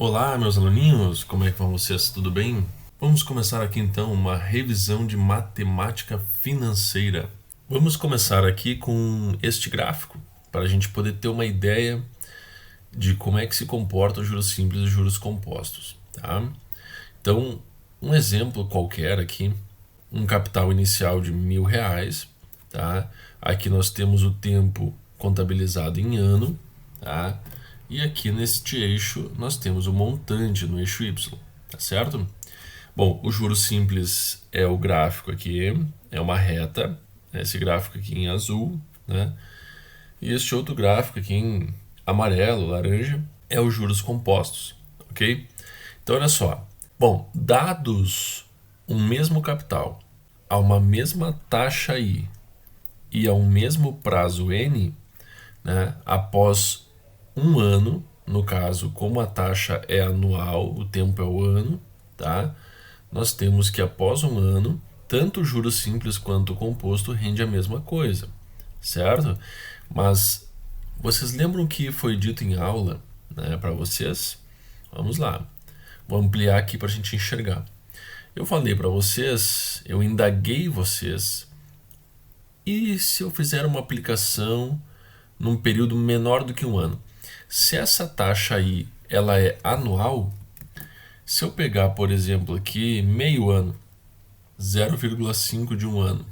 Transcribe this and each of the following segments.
Olá, meus aluninhos, como é que vão vocês? Tudo bem? Vamos começar aqui então uma revisão de matemática financeira. Vamos começar aqui com este gráfico, para a gente poder ter uma ideia de como é que se comporta os juros simples e os juros compostos, tá? Então, um exemplo qualquer aqui, um capital inicial de R$ 1.000, tá? Aqui nós temos o tempo contabilizado em ano, tá? E aqui neste eixo nós temos o montante no eixo Y, tá certo? Bom, o juros simples é o gráfico aqui, é uma reta, esse gráfico aqui em azul, né? E este outro gráfico aqui em amarelo, laranja, é os juros compostos, ok? Então olha só, bom, dados um mesmo capital a uma mesma taxa I e a um mesmo prazo N, né, após um ano, no caso, como a taxa é anual, o tempo é o ano, tá? Nós temos que após um ano, tanto o juros simples quanto o composto rende a mesma coisa, certo? Mas vocês lembram o que foi dito em aula, né, para vocês? Vamos lá, vou ampliar aqui para a gente enxergar. Eu falei para vocês, eu indaguei vocês, e se eu fizer uma aplicação num período menor do que um ano? Se essa taxa aí ela é anual, se eu pegar, por exemplo, aqui meio ano, 0,5 de um ano,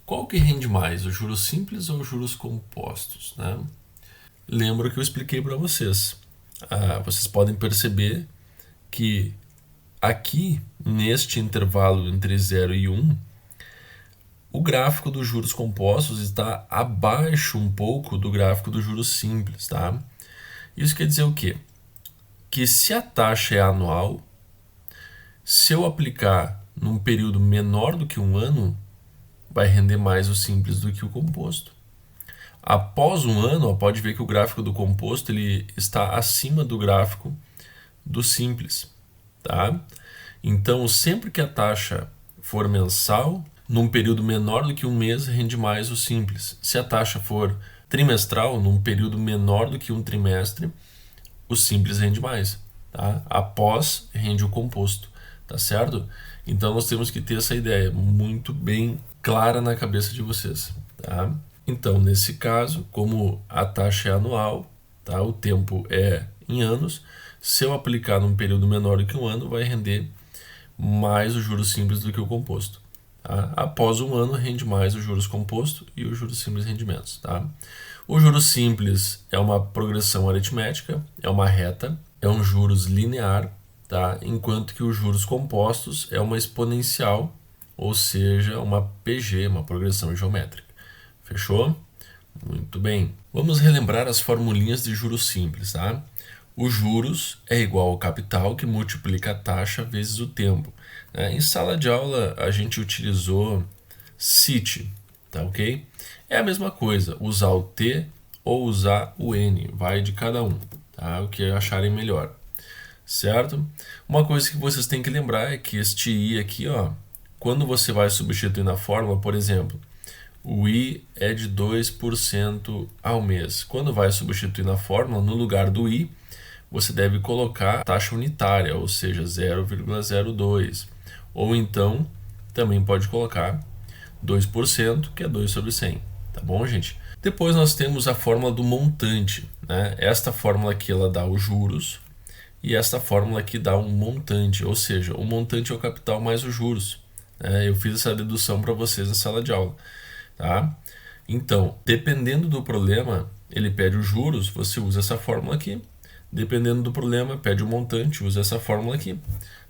qual que rende mais, os juros simples ou os juros compostos, né? Lembro que eu expliquei para vocês. Vocês podem perceber que aqui, neste intervalo entre 0 e 1, o gráfico dos juros compostos está abaixo um pouco do gráfico dos juros simples, tá? Isso quer dizer o quê? Que se a taxa é anual, se eu aplicar num período menor do que um ano, vai render mais o simples do que o composto. Após um ano, pode ver que o gráfico do composto ele está acima do gráfico do simples, tá? Então, sempre que a taxa for mensal, num período menor do que um mês, rende mais o simples. Se a taxa for trimestral, num período menor do que um trimestre, o simples rende mais, tá? Após, rende o composto, tá certo? Então, nós temos que ter essa ideia muito bem clara na cabeça de vocês, tá? Então, nesse caso, como a taxa é anual, tá? O tempo é em anos, se eu aplicar num período menor do que um ano, vai render mais o juros simples do que o composto. Tá? Após um ano, rende mais os juros composto e os juros simples rende menos. Tá? O juros simples é uma progressão aritmética, é uma reta, é um juros linear, tá? Enquanto que os juros compostos é uma exponencial, ou seja, uma PG, uma progressão geométrica. Fechou? Muito bem. Vamos relembrar as formulinhas de juros simples. Tá? O juros é igual ao capital que multiplica a taxa vezes o tempo. Em sala de aula a gente utilizou CIT, tá ok? É a mesma coisa, usar o T ou usar o N, vai de cada um, tá? O que acharem melhor, certo? Uma coisa que vocês têm que lembrar é que este I aqui, ó, quando você vai substituir na fórmula, por exemplo, o I é de 2% ao mês. Quando vai substituir na fórmula, no lugar do I, você deve colocar a taxa unitária, ou seja, 0,02. Ou então, também pode colocar 2%, que é 2 sobre 100. Tá bom, gente? Depois nós temos a fórmula do montante, né? Esta fórmula aqui ela dá os juros e esta fórmula aqui dá um montante, ou seja, o montante é o capital mais os juros. Eu fiz essa dedução para vocês na sala de aula. Tá? Então, dependendo do problema, ele pede os juros, você usa essa fórmula aqui. Dependendo do problema, pede o montante, usa essa fórmula aqui,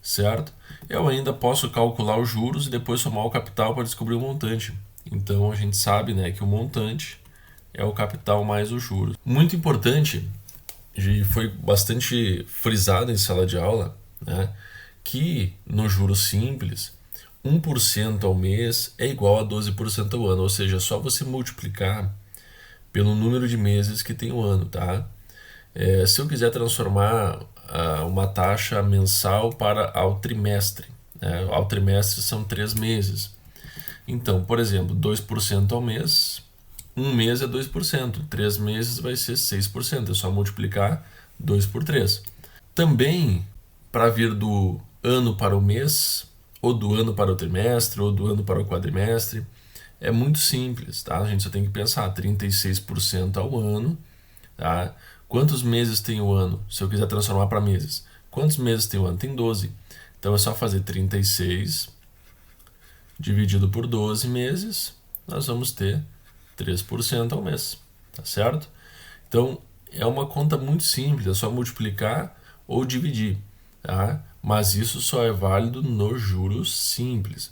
certo? Eu ainda posso calcular os juros e depois somar o capital para descobrir o montante. Então, a gente sabe, né, que o montante é o capital mais os juros. Muito importante, e foi bastante frisado em sala de aula, né, que no juros simples, 1% ao mês é igual a 12% ao ano, ou seja, é só você multiplicar pelo número de meses que tem o ano, tá? Se eu quiser transformar uma taxa mensal para ao trimestre, né? Ao trimestre são 3 meses. Então, por exemplo, 2% ao mês, um mês é 2%, 3 meses vai ser 6%, é só multiplicar 2 por 3. Também, para vir do ano para o mês, ou do ano para o trimestre, ou do ano para o quadrimestre, é muito simples, tá? A gente só tem que pensar 36% ao ano, tá? Quantos meses tem o ano? Se eu quiser transformar para meses. Quantos meses tem o ano? Tem 12. Então é só fazer 36 dividido por 12 meses, nós vamos ter 3% ao mês, tá certo? Então é uma conta muito simples, é só multiplicar ou dividir, tá? Mas isso só é válido no juros simples.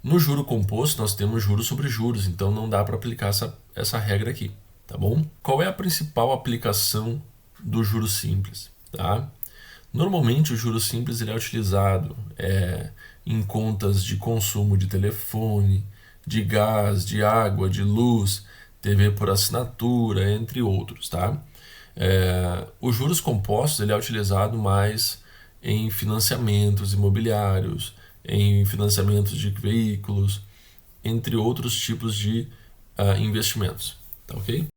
No juro composto nós temos juros sobre juros, então não dá para aplicar essa regra aqui, tá bom? Qual é a principal aplicação do juro simples, tá? Normalmente o juro simples ele é utilizado em contas de consumo de telefone, de gás, de água, de luz, TV por assinatura, entre outros, tá? Os juros compostos ele é utilizado mais em financiamentos imobiliários, em financiamentos de veículos, entre outros tipos de investimentos, tá ok?